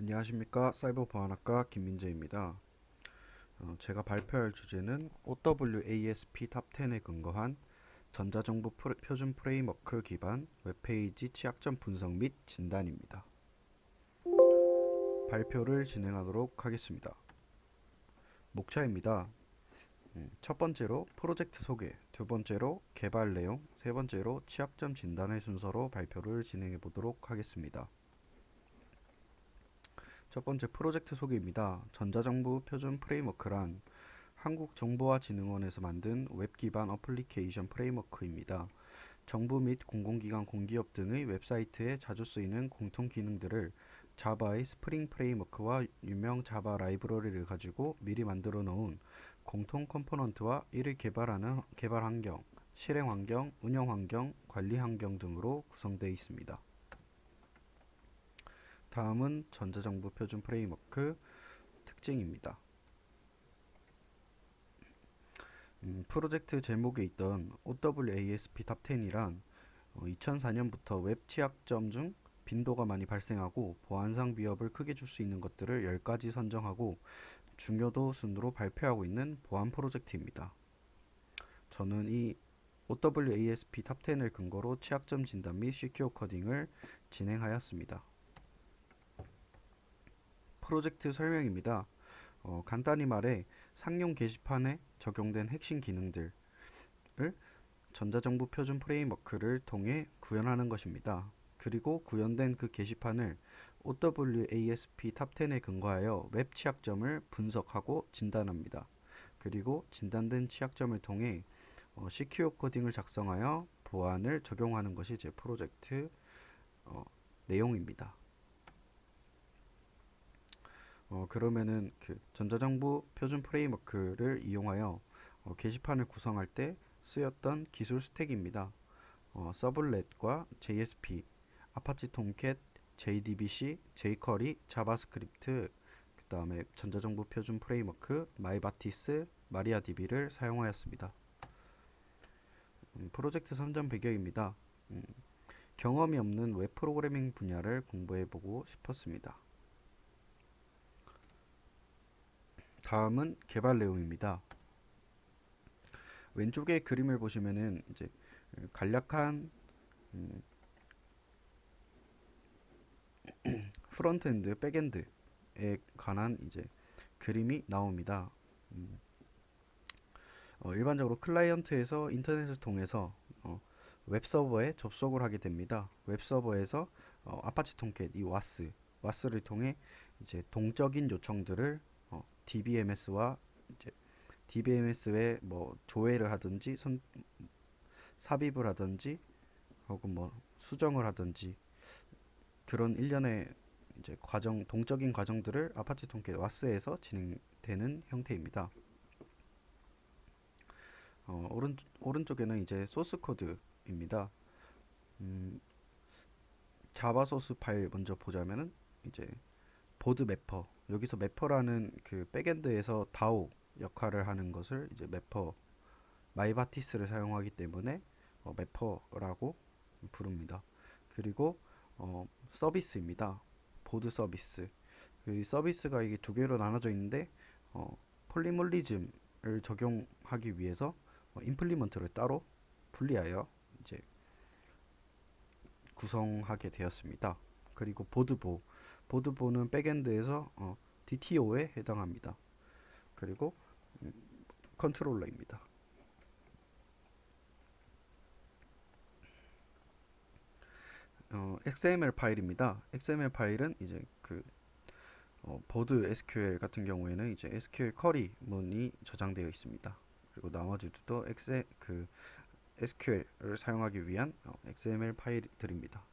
안녕하십니까. 사이버 보안학과 김민재입니다. 제가 발표할 주제는 OWASP 탑10에 근거한 전자정보 표준 프레임워크 기반 웹페이지 취약점 분석 및 진단입니다. 발표를 진행하도록 하겠습니다. 목차입니다. 첫 번째로 프로젝트 소개, 두 번째로 개발 내용, 세 번째로 취약점 진단의 순서로 발표를 진행해 보도록 하겠습니다. 첫 번째 프로젝트 소개입니다. 전자정부 표준 프레임워크란 한국정보화진흥원에서 만든 웹 기반 어플리케이션 프레임워크입니다. 정부 및 공공기관 공기업 등의 웹사이트에 자주 쓰이는 공통 기능들을 자바의 스프링 프레임워크와 유명 자바 라이브러리를 가지고 미리 만들어 놓은 공통 컴포넌트와 이를 개발하는 개발 환경, 실행 환경, 운영 환경, 관리 환경 등으로 구성되어 있습니다. 다음은 전자정부 표준 프레임워크 특징입니다. 프로젝트 제목에 있던 OWASP 탑10이란 2004년부터 웹 취약점 중 빈도가 많이 발생하고 보안상 위협을 크게 줄 수 있는 것들을 10가지 선정하고 중요도 순으로 발표하고 있는 보안 프로젝트입니다. 저는 이 OWASP 탑10을 근거로 취약점 진단 및 시큐어 코딩을 진행하였습니다. 프로젝트 설명입니다. 간단히 말해 상용 게시판에 적용된 핵심 기능들을 전자정부 표준 프레임워크를 통해 구현하는 것입니다. 그리고 구현된 그 게시판을 OWASP 탑10에 근거하여 웹 취약점을 분석하고 진단합니다. 그리고 진단된 취약점을 통해 시큐어 코딩을 작성하여 보안을 적용하는 것이 제 프로젝트 내용입니다. 그러면은 그 전자정부 표준 프레임워크를 이용하여 게시판을 구성할 때 쓰였던 기술 스택입니다. 서블렛과 JSP, 아파치 톰캣, JDBC, jQuery, 자바스크립트, 그 다음에 전자정부 표준 프레임워크, 마이바티스, 마리아DB를 사용하였습니다. 프로젝트 선정 배경입니다. 경험이 없는 웹 프로그래밍 분야를 공부해보고 싶었습니다. 다음은 개발 내용입니다. 왼쪽의 그림을 보시면은 이제 간략한 프론트엔드, 백엔드에 관한 이제 그림이 나옵니다. 일반적으로 클라이언트에서 인터넷을 통해서 웹서버에 접속을 하게 됩니다. 웹서버에서 아파치 톰캣 이 와스를 통해 이제 동적인 요청들을 DBMS와 이제 DBMS에 뭐 조회를 하든지 삽입을 하든지 혹은 뭐 수정을 하든지 그런 일련의 이제 동적인 과정들을 아파치 톰캣 와스에서 진행되는 형태입니다. 오른쪽에는 이제 소스 코드입니다. 자바 소스 파일 먼저 보자면은 이제 보드 매퍼, 여기서 매퍼라는 그 백엔드에서 다오 역할을 하는 것을 이제 매퍼 마이바티스를 사용하기 때문에 매퍼라고 부릅니다. 그리고 서비스입니다. 보드 서비스. 그 서비스가 이게 두 개로 나눠져 있는데 폴리몰리즘을 적용하기 위해서 임플리먼트를 따로 분리하여 이제 구성하게 되었습니다. 그리고 보드보는 백엔드에서 DTO에 해당합니다. 그리고 컨트롤러입니다. XML 파일입니다. XML 파일은 이제 그 보드 SQL 같은 경우에는 이제 SQL 쿼리 문이 저장되어 있습니다. 그리고 나머지도 SQL을 사용하기 위한 XML 파일들입니다.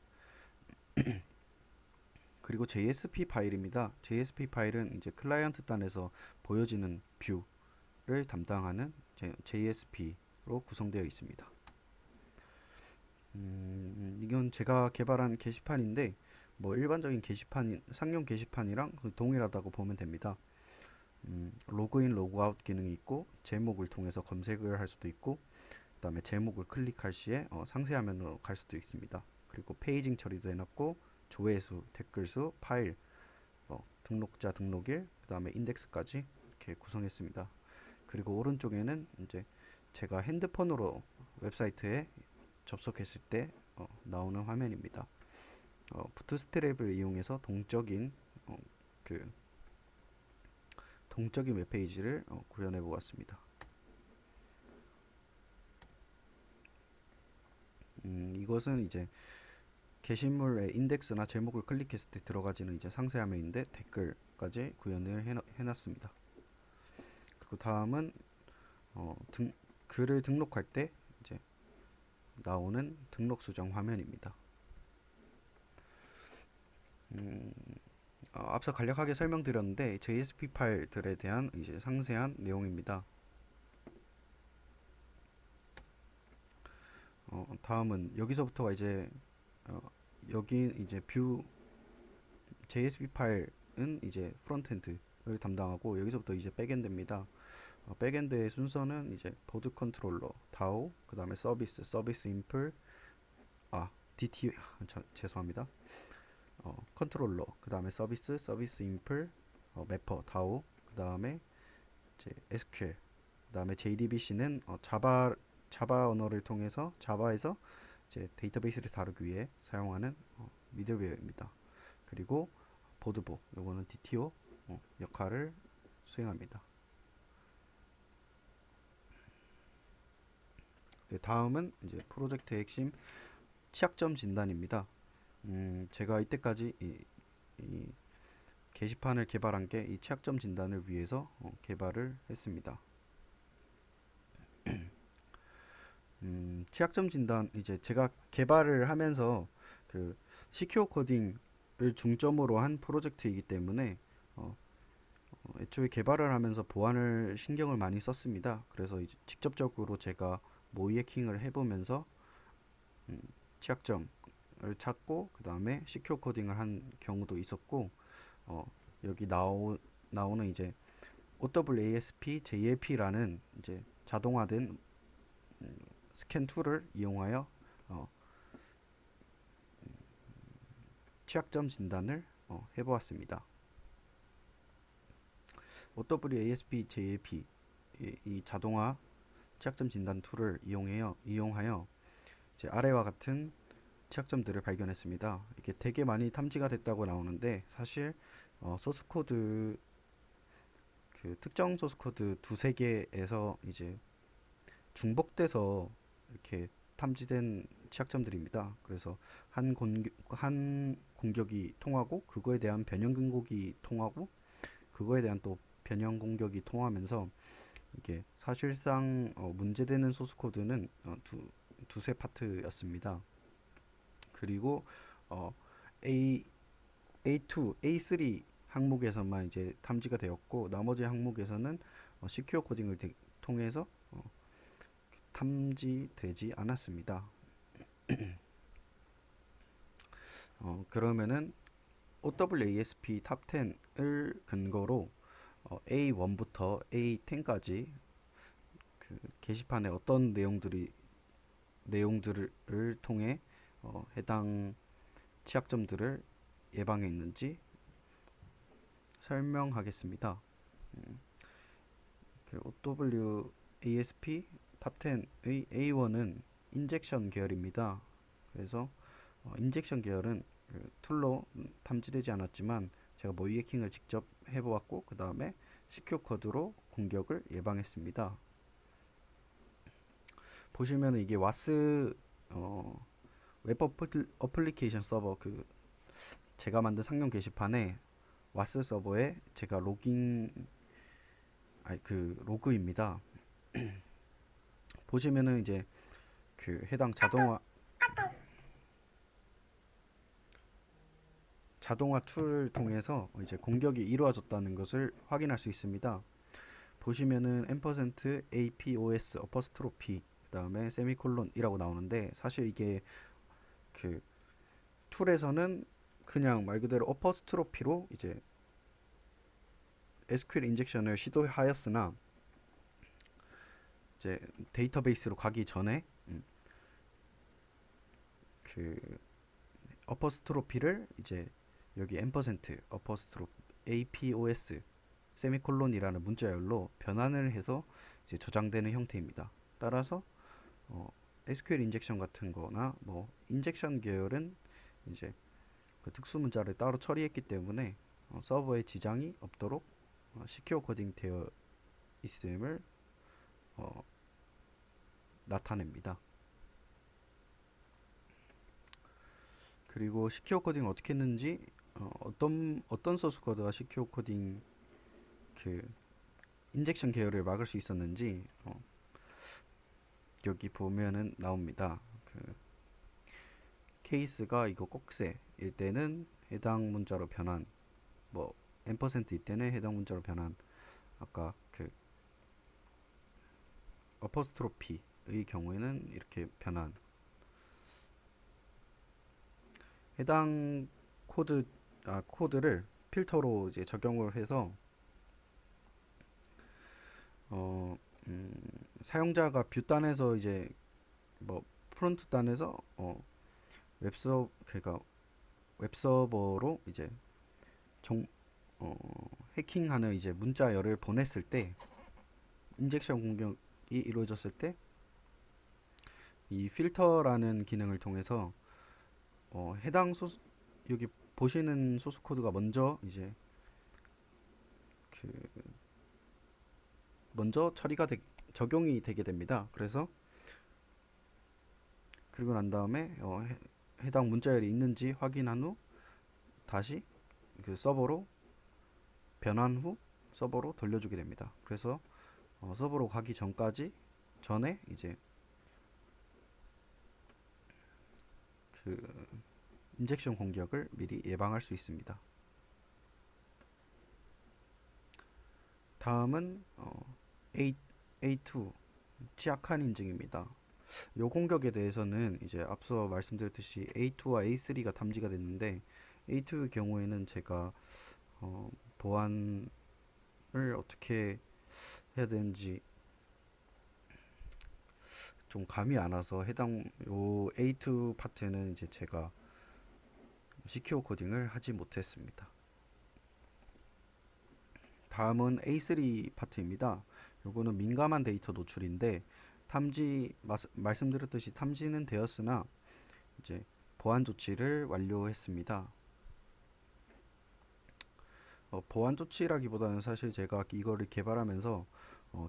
그리고 JSP 파일입니다. JSP 파일은 이제 클라이언트 단에서 보여지는 뷰를 담당하는 JSP로 구성되어 있습니다. 이건 제가 개발한 게시판인데 뭐 일반적인 상용 게시판이랑 동일하다고 보면 됩니다. 로그인, 로그아웃 기능이 있고 제목을 통해서 검색을 할 수도 있고 그다음에 제목을 클릭할 시에 상세 화면으로 갈 수도 있습니다. 그리고 페이징 처리도 해놨고 조회수, 댓글수, 파일 등록자 등록일 그다음에 인덱스까지 이렇게 구성했습니다. 그리고 오른쪽에는 이제 제가 핸드폰으로 웹사이트에 접속했을 때 나오는 화면입니다. 부트스트랩을 이용해서 어, 그 동적인 웹페이지를 구현해 보았습니다. 이것은 이제 게시물의 인덱스나 제목을 클릭했을 때 들어가지는 이제 상세 화면인데 댓글까지 구현을 해놨습니다. 그리고 다음은 글을 등록할 때 이제 나오는 등록 수정 화면입니다. 앞서 간략하게 설명드렸는데 JSP 파일들에 대한 이제 상세한 내용입니다. 다음은 여기서부터가 이제 여기 이제 뷰 JSP 파일은 이제 프론트엔드를 담당하고 여기서부터 이제 백엔드입니다. 백엔드의 순서는 이제 보드 컨트롤러, DAO, 그 다음에 서비스 인플, DT, 죄송합니다. 컨트롤러, 그 다음에 서비스 인플, 매퍼, DAO, 그 다음에 이제 SQL, 그 다음에 JDBC는 자바 언어를 통해서 자바에서 이제 데이터베이스를 다루기 위해 사용하는 미들웨어입니다. 그리고 보드보, 요거는 DTO 역할을 수행합니다. 네, 다음은 이제 프로젝트의 핵심 취약점 진단입니다. 제가 이때까지 이 게시판을 개발한 게 이 취약점 진단을 위해서 개발을 했습니다. 취약점 진단 이제 제가 개발을 하면서 그 시큐어 코딩을 중점으로 한 프로젝트이기 때문에 애초에 개발을 하면서 보안을 신경을 많이 썼습니다. 그래서 이제 직접적으로 제가 모의 해킹을 해보면서 취약점을 찾고 그 다음에 시큐어 코딩을 한 경우도 있었고 여기 나오는 이제 OWASP JAP라는 이제 자동화된 스캔 툴을 이용하여 취약점 진단을 해보았습니다. OWASP JAP 이 자동화 취약점 진단 툴을 이용하여 이제 아래와 같은 취약점들을 발견했습니다. 이게 되게 많이 탐지가 됐다고 나오는데 사실 소스 코드 그 특정 소스 코드 두세 개에서 이제 중복돼서 이렇게 탐지된 취약점들입니다. 그래서 한 공격이 통하고 그거에 대한 변형 공격이 통하고 그거에 대한 또 변형 공격이 통하면서 이게 사실상 문제되는 소스 코드는 두세 파트였습니다. 그리고 A2, A3 항목에서만 이제 탐지가 되었고 나머지 항목에서는 시큐어 코딩을 통해서 탐지되지 않았습니다. 그러면은 OWASP 탑 10을 근거로 A1부터 A10까지 그 게시판에 어떤 내용들을 통해 해당 취약점들을 예방했는지 설명하겠습니다. 그 OWASP 탑 10의 A1은 인젝션 계열입니다. 그래서 인젝션 계열은 그 툴로 탐지되지 않았지만 제가 모의 해킹을 직접 해보았고 그 다음에 시큐어 코드로 공격을 예방했습니다. 보시면 이게 와스 웹 어플리케이션 서버 그 제가 만든 상용 게시판에 와스 서버에 제가 그 로그입니다. 보시면은 이제 그 해당 자동화 툴을 통해서 이제 공격이 이루어졌다는 것을 확인할 수 있습니다. 보시면은 %apos 어퍼스트로피 그다음에 세미콜론이라고 나오는데 사실 이게 그 툴에서는 그냥 말 그대로 어퍼스트로피로 이제 SQL 인젝션을 시도하였으나 이제 데이터베이스로 가기 전에 그 어퍼스트로피를 이제 여기 APOS 세미콜론이라는 문자열로 변환을 해서 이제 저장되는 형태입니다. 따라서 SQL 인젝션 같은 거나 뭐 인젝션 계열은 이제 그 특수 문자를 따로 처리했기 때문에 서버에 지장이 없도록 시큐어 코딩 되어 있음을 어, 나타냅니다. 그리고 시큐어 코딩을 어떻게 했는지 어떤 소스 코드가 시큐어 코딩 그 인젝션 계열을 막을 수 있었는지 여기 보면은 나옵니다. 그 케이스가 이거 꼭새일 때는 해당 문자로 변환, 뭐 %일 때는 해당 문자로 변환, 아까 그 어퍼스트로피의 경우에는 이렇게 변환, 해당 코드를 필터로 이제 적용을 해서 어, 음, 사용자가 뷰 단에서 이제 뭐 프론트 단에서 그러니까 웹서버로 이제 정, 해킹하는 이제 문자열을 보냈을 때 인젝션 공격이 이루어졌을 때 이 필터라는 기능을 통해서 해당 소스 여기 보시는 소스 코드가 먼저 이제 그 먼저 적용이 되게 됩니다. 그래서 그리고 난 다음에 해당 문자열이 있는지 확인한 후 다시 그 서버로 변환 후 서버로 돌려주게 됩니다. 그래서 서버로 가기 전에 이제 그 인젝션 공격을 미리 예방할 수 있습니다. 다음은 A2 취약한 인증입니다. 이 공격에 대해서는 이제 앞서 말씀드렸듯이 A2와 A3가 탐지가 됐는데 A2의 경우에는 제가 보안을 어떻게 해야 되는지 좀 감이 안 와서 해당 요 A2 파트는 이제 제가 시큐어 코딩을 하지 못했습니다. 다음은 A3 파트입니다. 요거는 민감한 데이터 노출인데 말씀드렸듯이 탐지는 되었으나 이제 보안 조치를 완료했습니다. 보안 조치라기보다는 사실 제가 이거를 개발하면서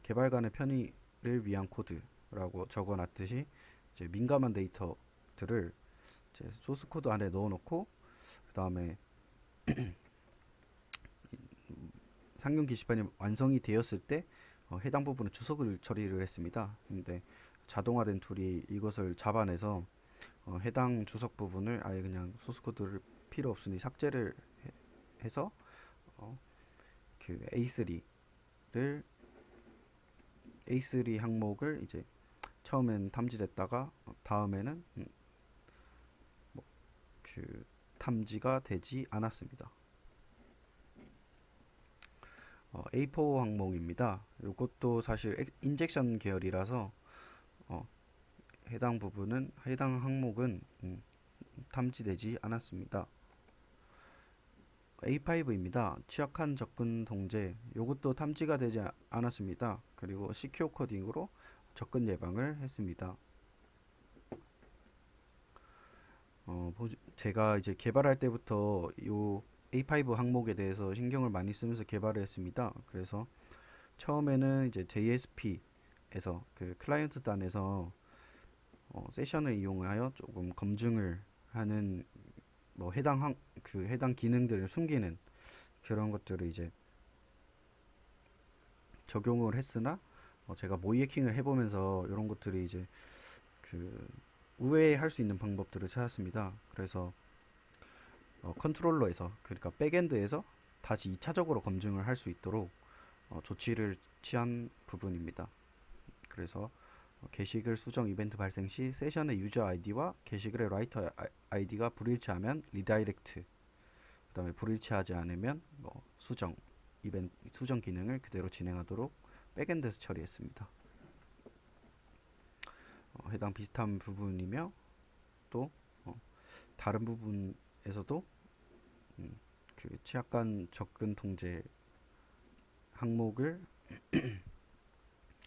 개발간의 편의를 위한 코드라고 적어놨듯이 이제 민감한 데이터들을 이제 소스 코드 안에 넣어놓고 그 다음에 상용 게시판이 완성이 되었을 때 해당 부분은 주석을 처리를 했습니다. 근데 자동화된 툴이 이것을 잡아내서 해당 주석 부분을 아예 그냥 소스 코드를 필요 없으니 삭제를 해서 그 A3 항목을 이제 처음엔 탐지됐다가 다음에는 그 탐지가 되지 않았습니다. A4 항목입니다. 이것도 사실 인젝션 계열이라서 해당 항목은 탐지되지 않았습니다. A5입니다. 취약한 접근 통제. 이것도 탐지가 되지 않았습니다. 그리고 시큐어 코딩으로 접근 예방을 했습니다. 제가 이제 개발할 때부터 요 A5 항목에 대해서 신경을 많이 쓰면서 개발을 했습니다. 그래서 처음에는 이제 JSP에서 그 클라이언트 단에서 세션을 이용하여 조금 검증을 하는 뭐 해당 기능들을 숨기는 그런 것들을 이제 적용을 했으나 제가 모의 해킹을 해보면서 이런 것들이 이제 그 우회할 수 있는 방법들을 찾았습니다. 그래서 컨트롤러에서 그러니까 백엔드에서 다시 2차적으로 검증을 할 수 있도록 조치를 취한 부분입니다. 그래서 게시글 수정 이벤트 발생 시 세션의 유저 아이디와 게시글의 라이터 아이디가 불일치하면 리다이렉트, 그다음에 불일치하지 않으면 수정 기능을 그대로 진행하도록 백엔드에서 처리했습니다. 해당 비슷한 부분이며 또 다른 부분에서도 그 취약간 접근 통제 항목을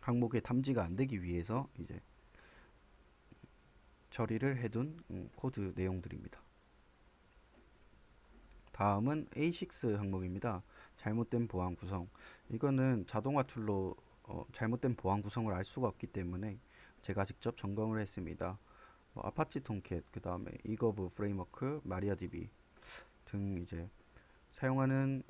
항목에 탐지가 안 되기 위해서 이제 처리를 해둔 코드 내용들입니다. 다음은 A6 항목입니다. 잘못된 보안 구성. 이거는 자동화 툴로 잘못된 보안 구성을 알 수가 없기 때문에 제가 직접 점검을 했습니다. 아파치 톰캣, 그 다음에 이거브 프레임워크, 마리아DB 등 이제 사용하는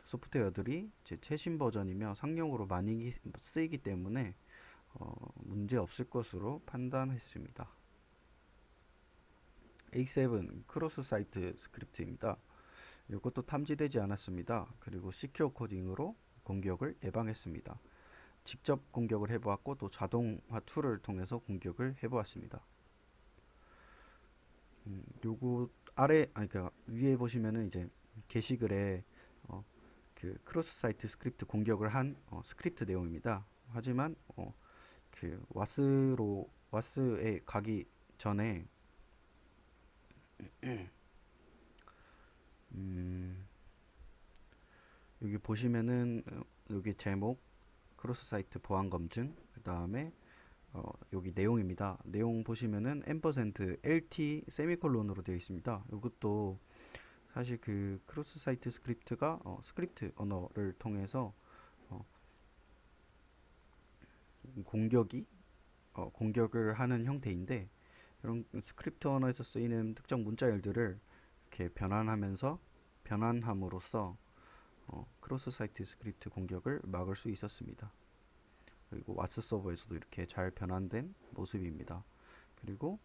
소프트웨어들이 이제 최신 버전이며 상용으로 많이 쓰이기 때문에 문제 없을 것으로 판단했습니다. A7 크로스 사이트 스크립트입니다. 이것도 탐지되지 않았습니다. 그리고 시큐어 코딩으로 공격을 예방했습니다. 직접 공격을 해보았고 또 자동화 툴을 통해서 공격을 해보았습니다. 요거 그러니까 위에 보시면은 이제 게시글에 그 크로스 사이트 스크립트 공격을 한 스크립트 내용입니다. 하지만 그 와스에 가기 전에 여기 보시면은 여기 제목 크로스 사이트 보안 검증, 그 다음에 여기 내용입니다. 내용 보시면은 %LT 세미콜론으로 되어 있습니다. 이것도 사실 그 크로스 사이트 스크립트가 스크립트 언어를 통해서 공격을 하는 형태인데, 이런 스크립트 언어에서 쓰이는 특정 문자열들을 이렇게 변환함으로써 크로스 사이트 스크립트 공격을 막을 수 있었습니다. 그리고 왓츠 서버에서도 이렇게 잘 변환된 모습입니다. 그리고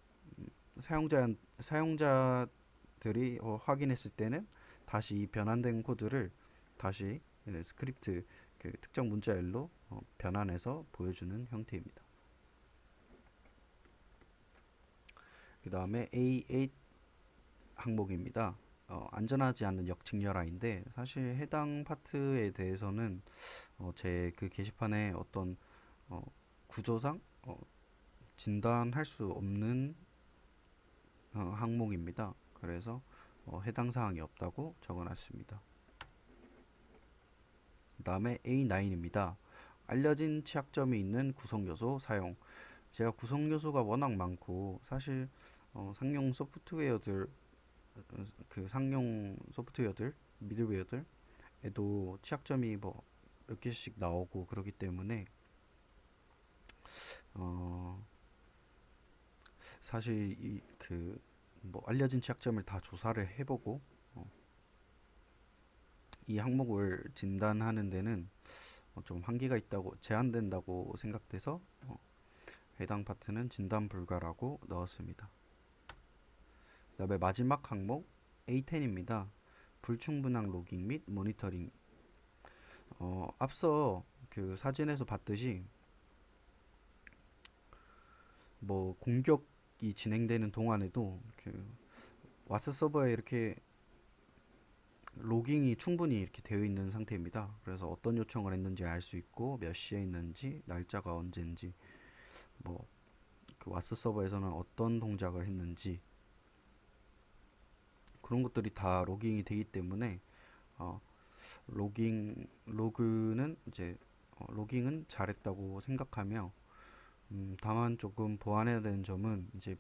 사용자들이 확인했을 때는 다시 이 변환된 코드를 다시 스크립트 그 특정 문자열로 변환해서 보여주는 형태입니다. 그 다음에 A8 항목입니다. 안전하지 않은 역측 열화인데, 사실 해당 파트에 대해서는 제 그 게시판에 어떤 구조상 진단할 수 없는 항목입니다. 그래서 해당 사항이 없다고 적어놨습니다. 그 다음에 A9입니다. 알려진 취약점이 있는 구성요소 사용. 제가 구성요소가 워낙 많고 사실 상용 소프트웨어들 미들웨어들에도 취약점이 뭐 몇 개씩 나오고 그러기 때문에 사실 이 그 뭐 알려진 취약점을 다 조사를 해보고 이 항목을 진단하는 데는 좀 한계가 있다고 제한된다고 생각돼서 해당 파트는 진단 불가라고 넣었습니다. 그다음에 마지막 항목 A10입니다. 불충분한 로깅 및 모니터링. 앞서 그 사진에서 봤듯이 뭐 공격이 진행되는 동안에도 그 와스 서버에 이렇게 로깅이 충분히 이렇게 되어 있는 상태입니다. 그래서 어떤 요청을 했는지 알 수 있고 몇 시에 있는지, 날짜가 언제인지, 뭐 그 와스 서버에서는 어떤 동작을 했는지 그런 것들이 다 로깅이 되기 때문에 로깅은 잘했다고 생각하며, 다만 조금 보완해야 되는 점은 이제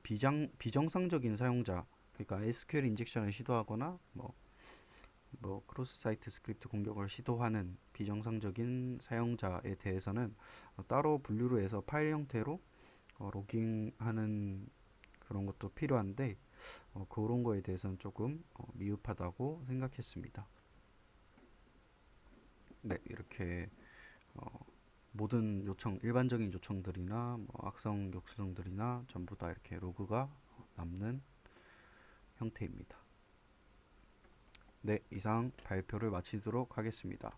비정상적인 사용자, 그러니까 SQL 인젝션을 시도하거나 뭐 크로스 사이트 스크립트 공격을 시도하는 비정상적인 사용자에 대해서는 따로 분류를 해서 파일 형태로 로깅하는 그런 것도 필요한데, 그런 거에 대해서는 조금 미흡하다고 생각했습니다. 네, 이렇게 모든 일반적인 요청들이나 뭐 악성 요청들이나 전부 다 이렇게 로그가 남는 형태입니다. 네, 이상 발표를 마치도록 하겠습니다.